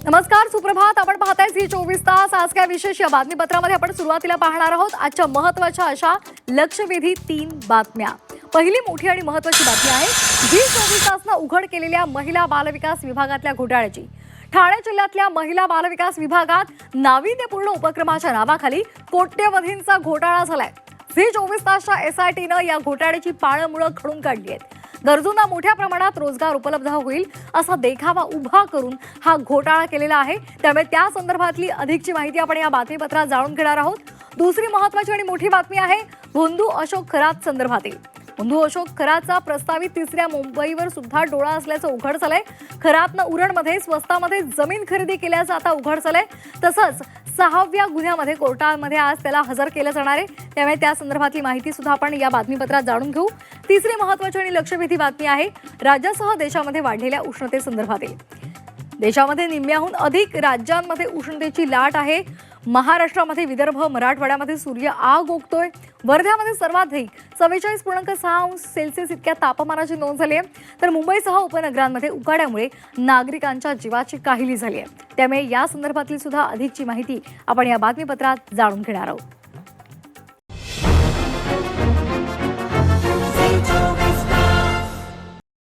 नमस्कार, सुप्रभात. आपण पाहताय झी 24 तास. आज काय विशेष या बातमीपत्रामध्ये आपण सुरुवातीला पाहणार आहोत आजच्या महत्त्वाच्या अशा लक्षवेधी 3 बातम्या. पहिली मोठी आणि महत्त्वाची बातमी आहे झी 24 तासनं उघड केलेल्या महिला बालविकास विभागातल्या घोटाळ्याची. ठाणे जिल्ह्यातल्या महिला बालविकास विभागात नाविन्यपूर्ण उपक्रमाच्या नावाखाली कोट्यवधींचा घोटाळा झालाय. झी 24 तासच्या एसआयटीनं या घोटाळ्याची पाळंमुळं खणून काढली आहेत. गरजूंना मोठ्या प्रमाणात रोजगार उपलब्ध होईल असा देखावा उभा करून हा घोटाळा केलेला आहे. त्यामुळे त्या संदर्भातली अधिकची माहिती आपण या बातमीपत्रात जाणून घेणार आहोत. दुसरी महत्त्वाची आणि मोठी बातमी आहे भोंदू अशोक खरात संदर्भातील. भोंदू अशोक खरातचा प्रस्तावित तिसऱ्या मुंबईवर सुद्धा डोळा असल्याचं उघड झालंय. खरातनं उरणमध्ये स्वस्तामध्ये जमीन खरेदी केल्याचं आता उघड झालंय. तसंच 6व्या गुन्ह्यामध्ये कोर्टामध्ये आज त्याला हजर केलं जाणार आहे. त्यामुळे त्या संदर्भातली माहिती सुद्धा आपण या बातमीपत्रात जाणून घेऊ. तिसरी महत्त्वाची आणि लक्षवेधी बातमी आहे राज्यासह देशामध्ये वाढलेल्या उष्णतेसंदर्भातील. देशामध्ये निम्म्याहून अधिक राज्यांमध्ये उष्णतेची लाट आहे. महाराष्ट्रामध्ये विदर्भ, मराठवाड्यामध्ये सूर्य आग ओकतोय. वर्ध्यामध्ये सर्वाधिक 44.6 इतक्या तापमानाची नोंद झाली आहे. तर मुंबईसह उपनगरांमध्ये उकाड्यामुळे नागरिकांच्या जीवाची काहिली झाली आहे. त्यामुळे या संदर्भातली सुद्धा अधिकची माहिती आपण या बातमीपत्रात जाणून घेणार आहोत.